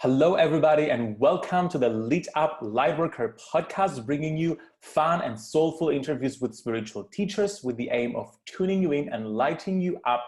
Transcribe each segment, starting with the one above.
Hello, everybody, and welcome to the Lit Up Lightworker Podcast, bringing you fun and soulful interviews with spiritual teachers with the aim of tuning you in and lighting you up.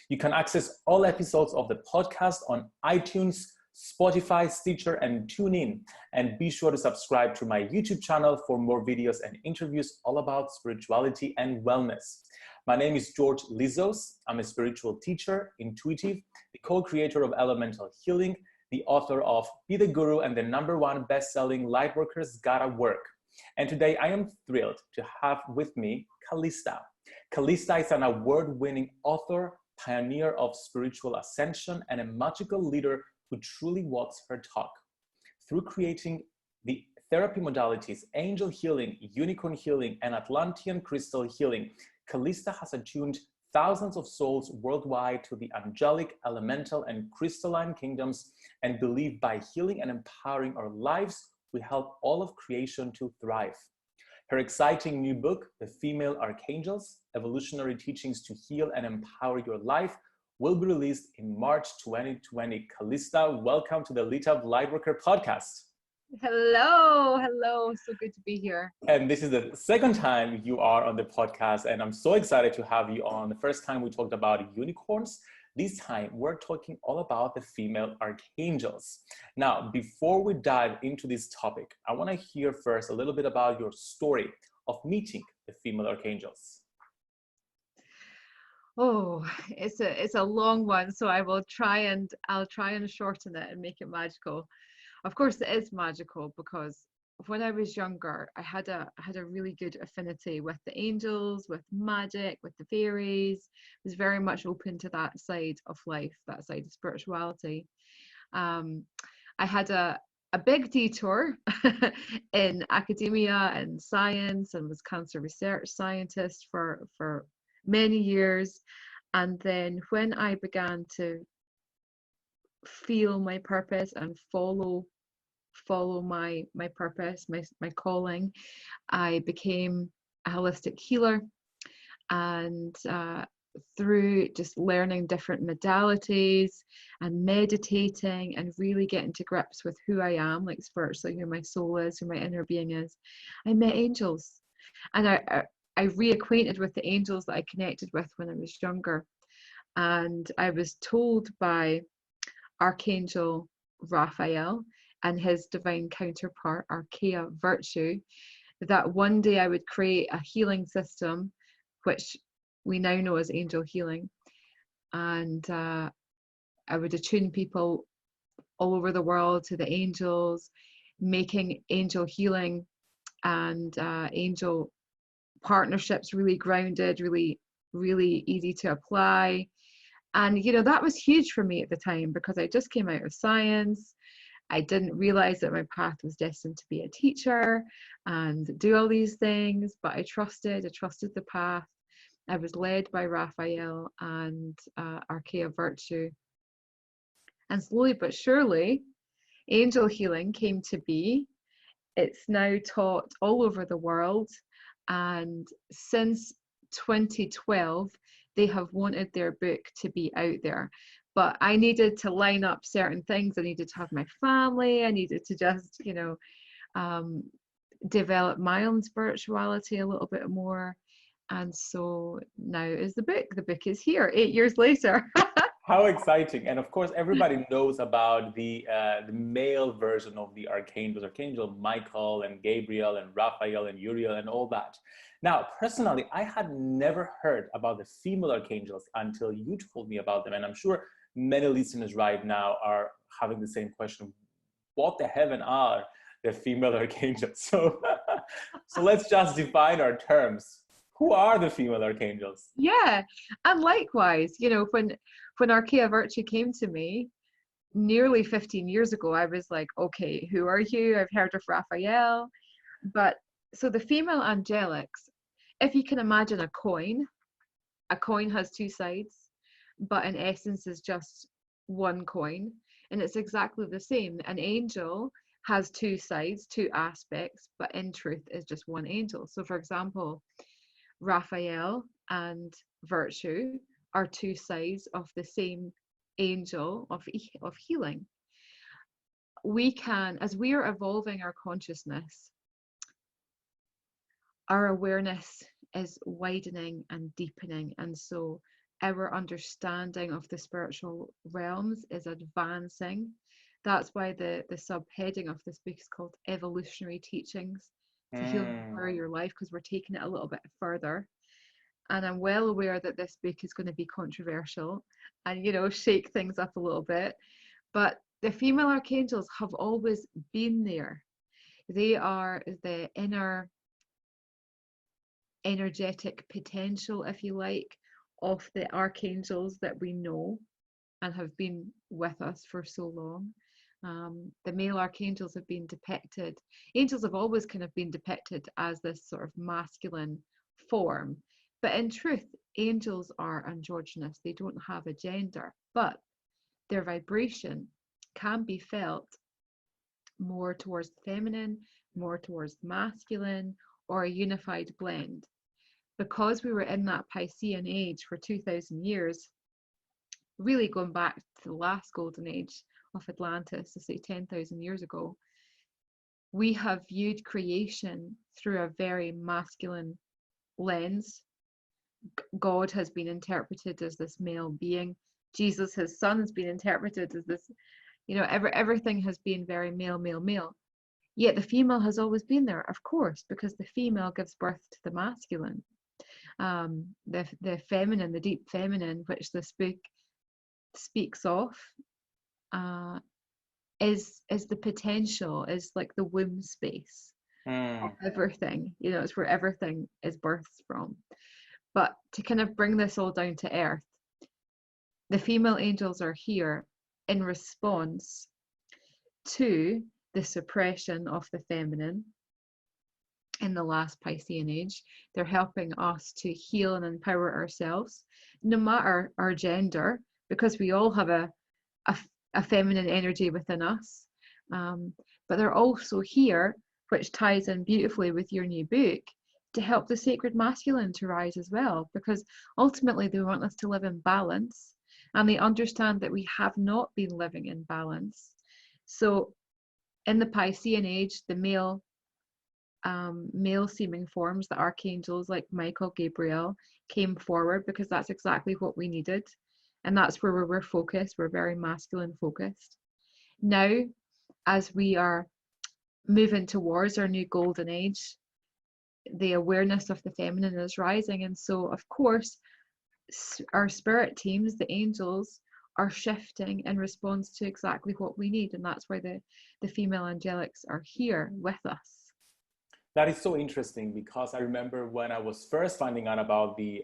You can access all episodes of the podcast on iTunes, Spotify, Stitcher, and TuneIn. And be sure to subscribe to my YouTube channel for more videos and interviews all about spirituality and wellness. My name is George Lizos. I'm a spiritual teacher, intuitive, the co-creator of Elemental Healing, the author of Be the Guru and the #1 best-selling Lightworkers Gotta Work. And today I am thrilled to have with me Calista. Calista is an award-winning author, pioneer of spiritual ascension, and a magical leader who truly walks her talk. Through creating the therapy modalities, angel healing, unicorn healing, and Atlantean crystal healing, Calista has attuned thousands of souls worldwide to the angelic, elemental, and crystalline kingdoms, and believe by healing and empowering our lives, we help all of creation to thrive. Her exciting new book, The Female Archangels, Evolutionary Teachings to Heal and Empower Your Life, will be released in March 2020. Calista, welcome to the Lit Up Lightworker Podcast. Hello, so good to be here. And this is the second time you are on the podcast, and I'm so excited to have you on. The first time we talked about unicorns. This time we're talking all about the female archangels. Now, before we dive into this topic, I want to hear first a little bit about your story of meeting the female archangels. Oh, it's a long one, so I'll try and shorten it and make it magical. Of course, it is magical because when I was younger, I had a really good affinity with the angels, with magic, with the fairies. I was very much open to that side of life, that side of spirituality. I had a big detour in academia and science, and was cancer research scientist for many years. And then when I began to feel my purpose and follow my purpose, my calling, I became a holistic healer. And through just learning different modalities and meditating and really getting to grips with who I am, like spiritually, who my soul is, who my inner being is, I met angels. And I reacquainted with the angels that I connected with when I was younger. And I was told by Archangel Raphael and his divine counterpart, Archeia Virtue, that one day I would create a healing system, which we now know as angel healing. And I would attune people all over the world to the angels, making angel healing and angel partnerships really grounded, really easy to apply. And that was huge for me at the time, because I just came out of science. I didn't realize that my path was destined to be a teacher and do all these things, but I trusted the path. I was led by Raphael and Archeia Virtue. And slowly but surely, angel healing came to be. It's now taught all over the world. And since 2012, they have wanted their book to be out there. But I needed to line up certain things. I needed to have my family. I needed to just, develop my own spirituality a little bit more. And so now is the book. The book is here 8 years later. How exciting. And of course, everybody knows about the male version of the archangels, Archangel Michael and Gabriel and Raphael and Uriel and all that. Now, personally, I had never heard about the female archangels until you told me about them. And I'm sure many listeners right now are having the same question. What the heaven are the female archangels? So let's just define our terms. Who are the female archangels? Yeah, and likewise, when Archeia Virtue came to me nearly 15 years ago, I was like, okay, who are you? I've heard of Raphael. But so the female angelics, if you can imagine a coin has two sides, but in essence is just one coin. And it's exactly the same. An angel has two sides, two aspects, but in truth is just one angel. So for example, Raphael and Virtue are two sides of the same angel of healing. we can, as we are evolving our consciousness, our awareness is widening and deepening, and so our understanding of the spiritual realms is advancing. That's why the subheading of this book is called Evolutionary Teachings to Heal and Empower Your Life, because we're taking it a little bit further. And I'm well aware that this book is going to be controversial and, you know, shake things up a little bit. But the female archangels have always been there. They are the inner energetic potential, if you like, of the archangels that we know and have been with us for so long. The male archangels have been depicted, angels have always kind of been depicted as this sort of masculine form, but in truth, angels are androgynous. They don't have a gender, but their vibration can be felt more towards the feminine, more towards masculine, or a unified blend. Because we were in that Piscean age for 2,000 years, really going back to the last golden age of Atlantis, to say 10,000 years ago, we have viewed creation through a very masculine lens. God has been interpreted as this male being. Jesus, his son, has been interpreted as this, you know, everything has been very male, male, male. Yet the female has always been there, of course, because the female gives birth to the masculine. The feminine, the deep feminine, which this book speaks of, is the potential, is like the womb space of everything. You know, it's where everything is birthed from. But to kind of bring this all down to earth, the female angels are here in response to the suppression of the feminine in the last Piscean age. They're helping us to heal and empower ourselves, no matter our gender, because we all have a feminine energy within us. But they're also here, which ties in beautifully with your new book, to help the sacred masculine to rise as well, because ultimately they want us to live in balance, and they understand that we have not been living in balance. So in the Piscean age, the male seeming forms, the archangels like Michael, Gabriel, came forward because that's exactly what we needed, and that's where we're focused. We're very masculine focused. Now, as we are moving towards our new golden age, the awareness of the feminine is rising, and so of course our spirit teams, the angels, are shifting in response to exactly what we need, and that's why the female angelics are here with us. That is so interesting, because I remember when I was first finding out about the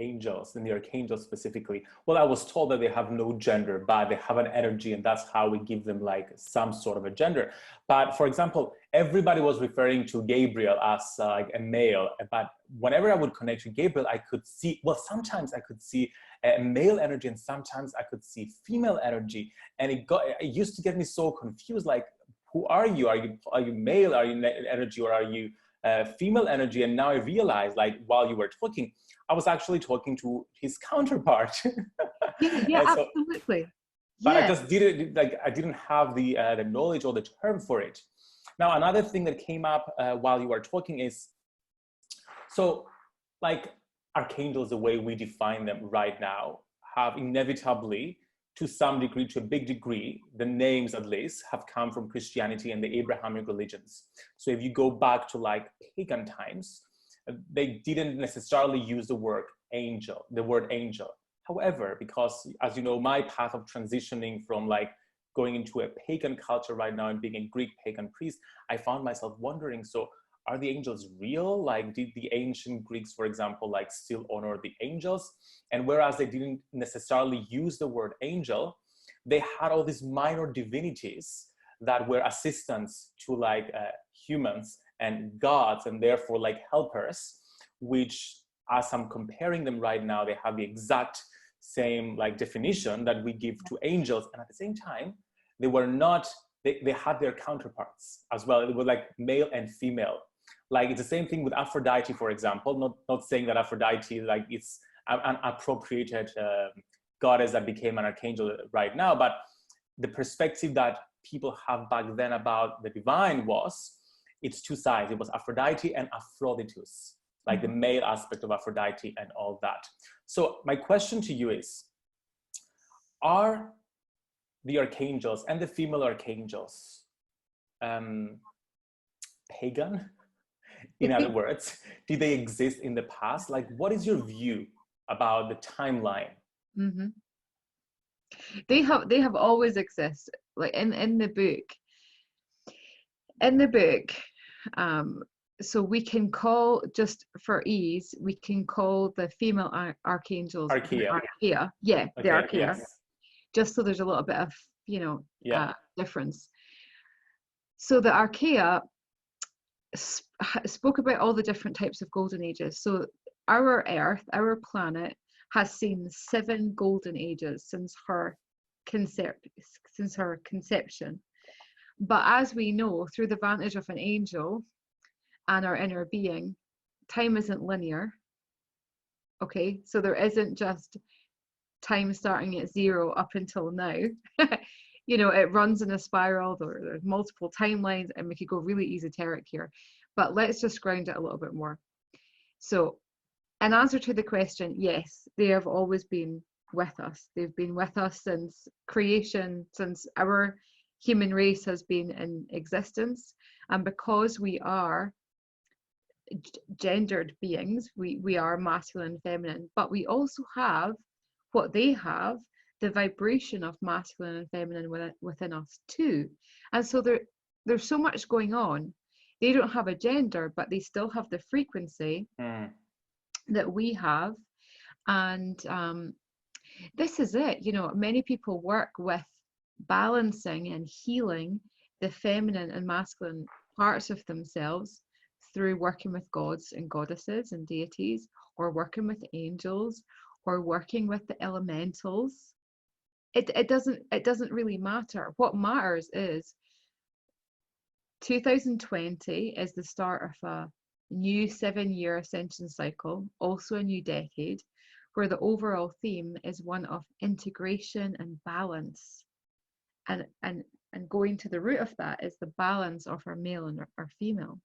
angels and the archangels specifically, well, I was told that they have no gender, but they have an energy, and that's how we give them like some sort of a gender. But for example, everybody was referring to Gabriel as like a male, but whenever I would connect to Gabriel, I could see, well, sometimes I could see a male energy and sometimes I could see female energy, and it used to get me so confused, like, who are you? Are you male? Are you energy, or are you female energy? And now I realize, like, while you were talking, I was actually talking to his counterpart. Yeah, so, absolutely. But I just didn't, like, I didn't have the knowledge or the term for it. Now, another thing that came up while you were talking is, so like archangels, the way we define them right now, have inevitably, to some degree, to a big degree, the names at least have come from Christianity and the Abrahamic religions. So if you go back to like pagan times, they didn't necessarily use the word angel. However, because as you know, my path of transitioning from like going into a pagan culture right now and being a Greek pagan priest, I found myself wondering, so are the angels real? Like, did the ancient Greeks, for example, like still honor the angels? And whereas they didn't necessarily use the word angel, they had all these minor divinities that were assistants to like humans and gods, and therefore like helpers, which, as I'm comparing them right now, they have the exact same like definition that we give to angels. And at the same time, they were not, they had their counterparts as well. It was like male and female. Like, it's the same thing with Aphrodite, for example. Not saying that Aphrodite, like, it's an appropriated goddess that became an archangel right now, but the perspective that people have back then about the divine was, it's two sides. It was Aphrodite and Aphroditus, like the male aspect of Aphrodite and all that. So my question to you is, are the archangels and the female archangels pagan? In other words, did they exist in the past? Like, what is your view about the timeline? Mm-hmm. They have always existed. Like in the book. So we can call, just for ease, we can call the female archangels Archeia. Archeia. Yeah, Okay, the Archeia. yes. Just so there's a little bit of, difference. So the Archeia spoke about all the different types of golden ages. So our Earth, our planet, has seen 7 golden ages since her conception. But as we know, through the vantage of an angel and our inner being, time isn't linear. Okay, so there isn't just time starting at 0 up until now. It runs in a spiral. There's multiple timelines, and we could go really esoteric here, but let's just ground it a little bit more. So in answer to the question, yes, they have always been with us. They've been with us since creation, since our human race has been in existence. And because we are gendered beings, we are masculine and feminine, but we also have what they have, the vibration of masculine and feminine within us too. And so there's so much going on. They don't have a gender, but they still have the frequency that we have. And this is it. Many people work with balancing and healing the feminine and masculine parts of themselves through working with gods and goddesses and deities, or working with angels, or working with the elementals. It doesn't really matter. What matters is 2020 is the start of a new 7-year ascension cycle, also a new decade, where the overall theme is one of integration and balance. And going to the root of that is the balance of our male and our female.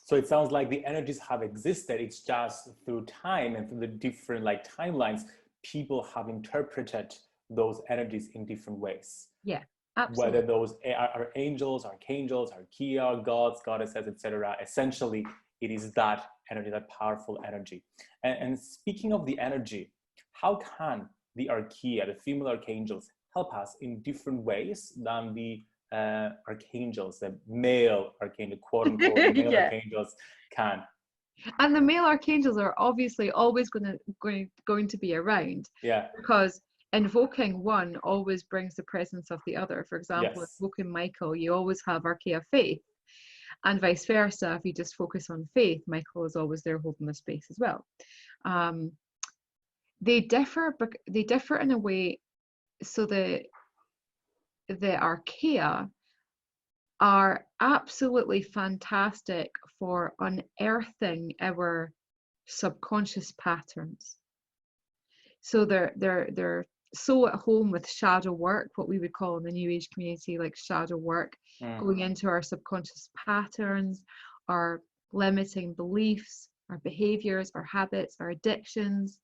So it sounds like the energies have existed. It's just through time and through the different timelines, people have interpreted those energies in different ways. Yeah, absolutely. Whether those are angels, archangels, archeia, gods, goddesses, etc. Essentially, it is that energy, that powerful energy. And speaking of the energy, how can the archeia, the female archangels, help us in different ways than the archangels, the male archangel, quote unquote, male archangels can? And the male archangels are obviously always going to be around. Yeah. Because invoking one always brings the presence of the other. For example, invoking Michael, you always have Archeia faith, and vice versa. If you just focus on faith, Michael is always there holding the space as well. They differ in a way. So the Archeia are absolutely fantastic for unearthing our subconscious patterns. So they're so at home with shadow work, what we would call in the New Age community like shadow work, going into our subconscious patterns, our limiting beliefs, our behaviors, our habits, our addictions.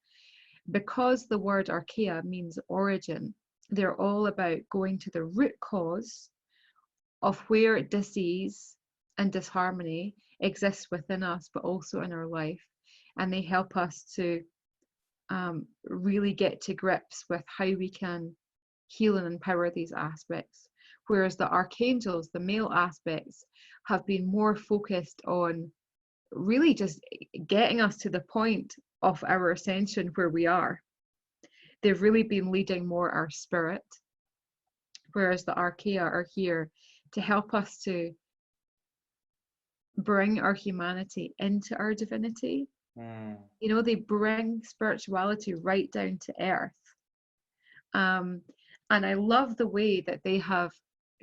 Because the word Archeia means origin, they're all about going to the root cause of where disease and disharmony exists within us, but also in our life. And they help us to really get to grips with how we can heal and empower these aspects. Whereas the archangels, the male aspects, have been more focused on really just getting us to the point of our ascension where we are. They've really been leading more our spirit, whereas the Archeia are here to help us to bring our humanity into our divinity. They bring spirituality right down to earth. And I love the way that they have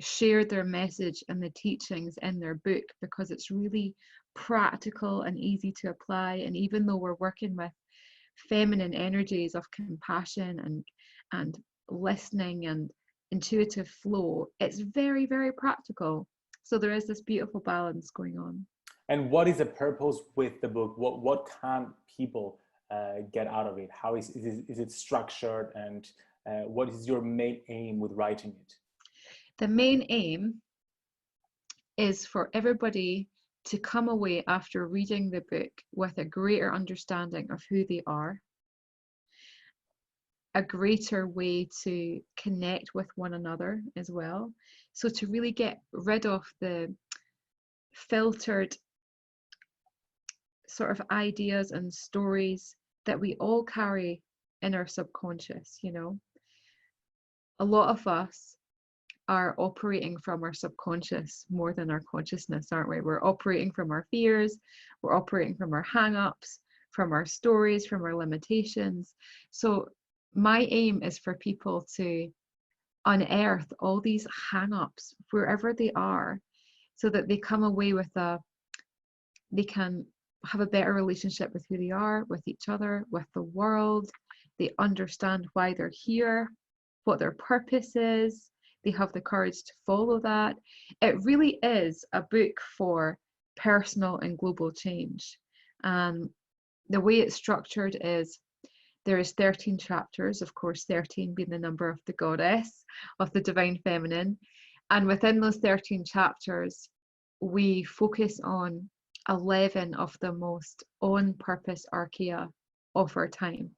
shared their message and the teachings in their book, because it's really practical and easy to apply. And even though we're working with feminine energies of compassion and listening and intuitive flow, it's very, very practical. So there is this beautiful balance going on. And what is the purpose with the book? What can people get out of it? How is it structured, and what is your main aim with writing it? The main aim is for everybody to come away after reading the book with a greater understanding of who they are, a greater way to connect with one another as well. So to really get rid of the filtered sort of ideas and stories that we all carry in our subconscious, you know. A lot of us are operating from our subconscious more than our consciousness, aren't we? We're operating from our fears, we're operating from our hang-ups, from our stories, from our limitations. So my aim is for people to unearth all these hang-ups wherever they are, so that they come away with they can have a better relationship with who they are, with each other, with the world. They understand why they're here, what their purpose is. They have the courage to follow that. It really is a book for personal and global change. The way it's structured is there is 13 chapters, of course, 13 being the number of the goddess, of the divine feminine. And within those 13 chapters, we focus on 11 of the most on-purpose archeia of our time.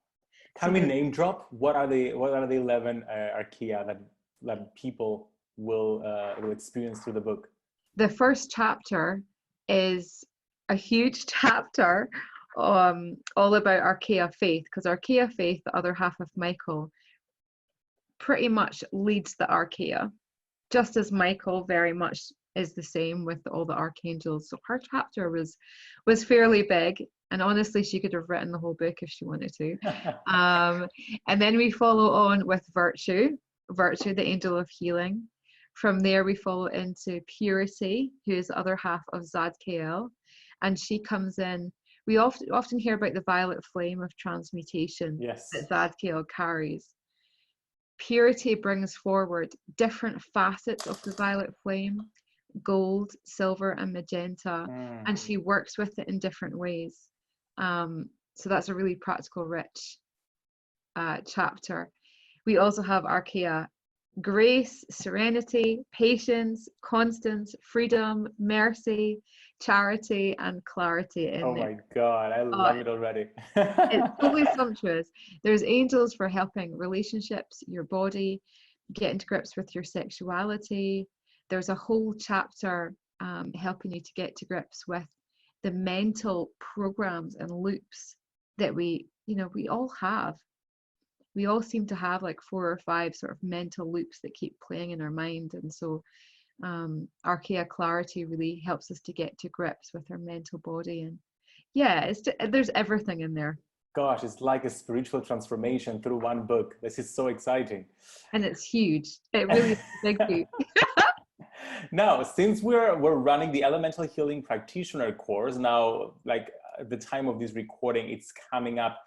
Can we name drop? What are the 11 archeia that people will experience through the book? The first chapter is a huge chapter all about Archeia Faith, because Archeia Faith, the other half of Michael, pretty much leads the Archeia, just as Michael very much is the same with all the archangels. So her chapter was fairly big, and honestly she could have written the whole book if she wanted to. And then we follow on with Virtue, the angel of healing. From there we follow into Purity, who is the other half of Zadkiel, and she comes in. We often hear about the violet flame of transmutation, yes, that Zadkiel carries. Purity brings forward different facets of the violet flame, gold, silver, and magenta, and she works with it in different ways. So that's a really practical, rich chapter. We also have Archeia Grace, Serenity, Patience, Constance, Freedom, Mercy, Charity, and Clarity in there. Oh my God, I love it already. It's totally sumptuous. There's angels for helping relationships, your body, get to grips with your sexuality. There's a whole chapter helping you to get to grips with the mental programs and loops that we all have. We all seem to have like 4 or 5 sort of mental loops that keep playing in our mind. And so Archeia Clarity really helps us to get to grips with our mental body. And yeah, there's everything in there. Gosh, it's like a spiritual transformation through one book. This is so exciting. And it's huge. It really is a big book. Now, since we're running the Elemental Healing Practitioner course, now, like at the time of this recording, it's coming up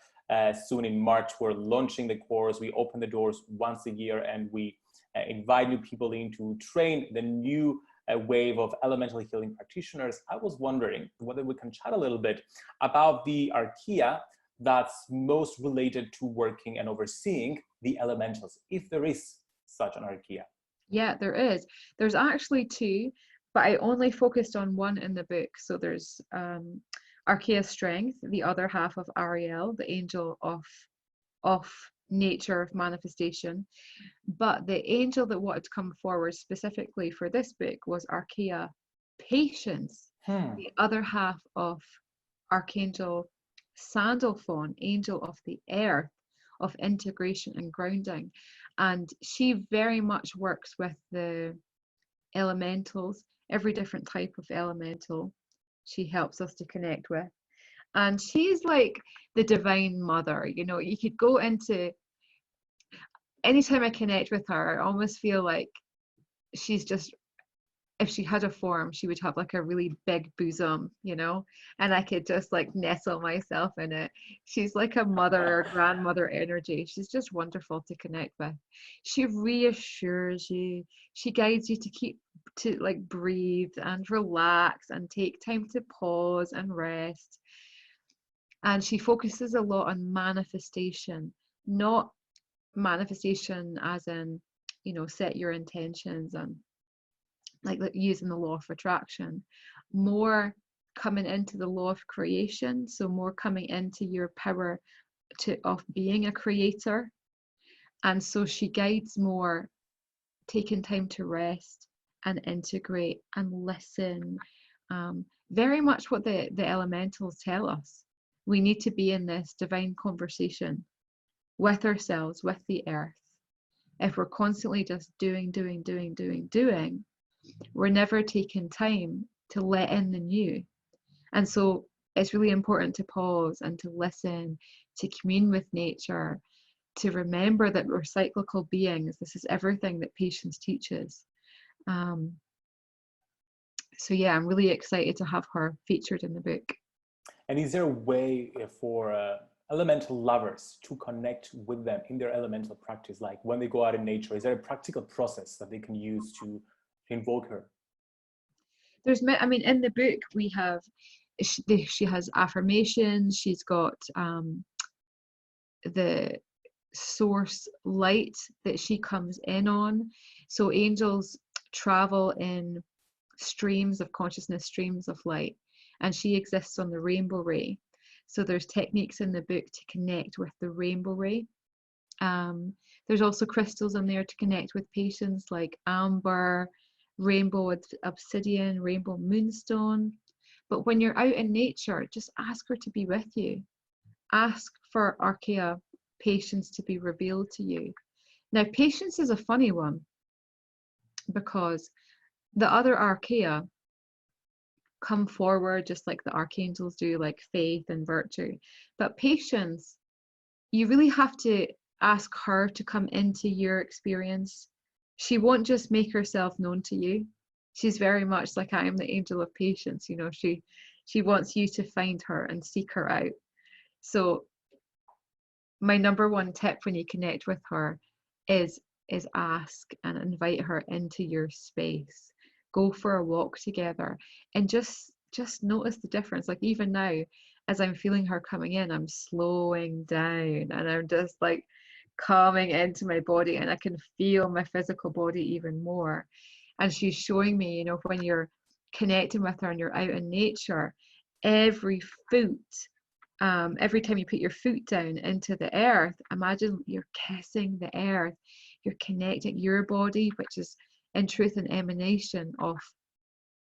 soon in March. We're launching the course. We open the doors once a year, and we invite new people in to train the new wave of elemental healing practitioners. I was wondering whether we can chat a little bit about the archeia that's most related to working and overseeing the elementals, if there is such an archeia. Yeah, there is. There's actually 2, but I only focused on one in the book. So there's Archeia Strength, the other half of Ariel, the angel of nature, of manifestation. But the angel that wanted to come forward specifically for this book was Archeia Patience, the other half of Archangel Sandalphon, angel of the earth, of integration and grounding. And she very much works with the elementals, every different type of elemental she helps us to connect with. And she's like the divine mother. You know, you could go into, anytime I connect with her, I almost feel like she's just if she had a form, she would have like a really big bosom, you know, and I could just like nestle myself in it. She's like a mother or grandmother energy. She's just wonderful to connect with. She reassures you. She guides you to like breathe and relax and take time to pause and rest. And she focuses a lot on manifestation, not manifestation as in, you know, set your intentions and like using the law of attraction, more coming into the law of creation, so more coming into your power of being a creator. And so she guides more taking time to rest and integrate and listen. Very much what the elementals tell us. We need to be in this divine conversation with ourselves, with the earth. If we're constantly just doing, we're never taking time to let in the new. And so it's really important to pause and to listen, to commune with nature, to remember that we're cyclical beings. This is everything that patience teaches. So yeah, I'm really excited to have her featured in the book. And is there a way for elemental lovers to connect with them in their elemental practice? Like when they go out in nature, is there a practical process that they can use to invoke her? I mean, in the book we have, she has affirmations. She's got the source light that she comes in on. So angels travel in streams of consciousness, streams of light, and she exists on the rainbow ray. So there's techniques in the book to connect with the rainbow ray. There's also crystals in there to connect with patience, like amber, rainbow obsidian, rainbow moonstone. But when you're out in nature, just ask her to be with you. Ask for Archeia patience to be revealed to you. Now, patience is a funny one because the other Archeia come forward just like the archangels do, like faith and virtue. But patience, you really have to ask her to come into your experience. She won't just make herself known to you. She's very much like, I am the angel of patience. You know, she wants you to find her and seek her out. So my number one tip when you connect with her is ask and invite her into your space. Go for a walk together and just notice the difference. Like even now, as I'm feeling her coming in, I'm slowing down and I'm just like calming into my body, and I can feel my physical body even more. And she's showing me, you know, when you're connecting with her and you're out in nature, every time you put your foot down into the earth, imagine you're kissing the earth. You're connecting your body, which is in truth an emanation of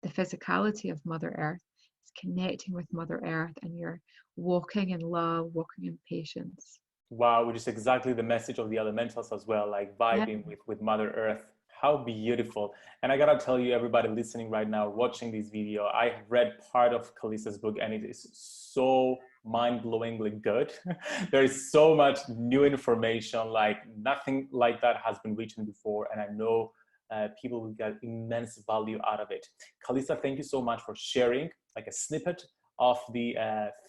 the physicality of Mother Earth. It's connecting with Mother Earth, and you're walking in love, walking in patience. Wow, which is exactly the message of the elementals as well, like vibing with Mother Earth. How beautiful. And I gotta tell you, everybody listening right now, watching this video, I have read part of Calista's book and it is so mind-blowingly good. There is so much new information, like nothing like that has been written before, and I know people will get immense value out of it. Calista, thank you so much for sharing like a snippet of the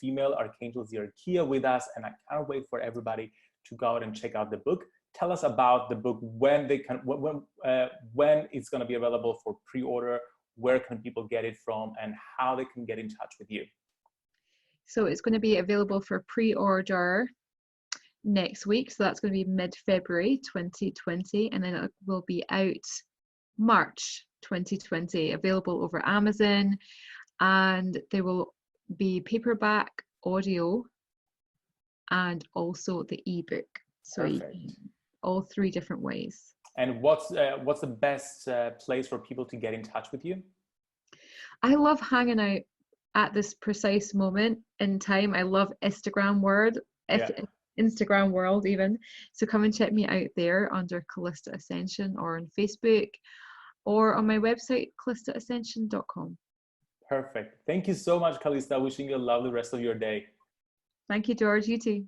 Female Archangels Archeia with us, and I can't wait for everybody to go out and check out the book. Tell us about the book, when they can, when it's going to be available for pre-order, where can people get it from, and how they can get in touch with you. So it's going to be available for pre-order next week. So that's going to be mid-February 2020, and then it will be out March 2020, available over Amazon, and there will be paperback, audio, and also the ebook. So all three different ways. And what's the best place for people to get in touch with you? I love hanging out at this precise moment in time. I love Instagram world, Instagram world even. So come and check me out there under Calista Ascension, or on Facebook, or on my website, calistaascension.com. Perfect. Thank you so much, Calista. Wishing you a lovely rest of your day. Thank you, George. You too.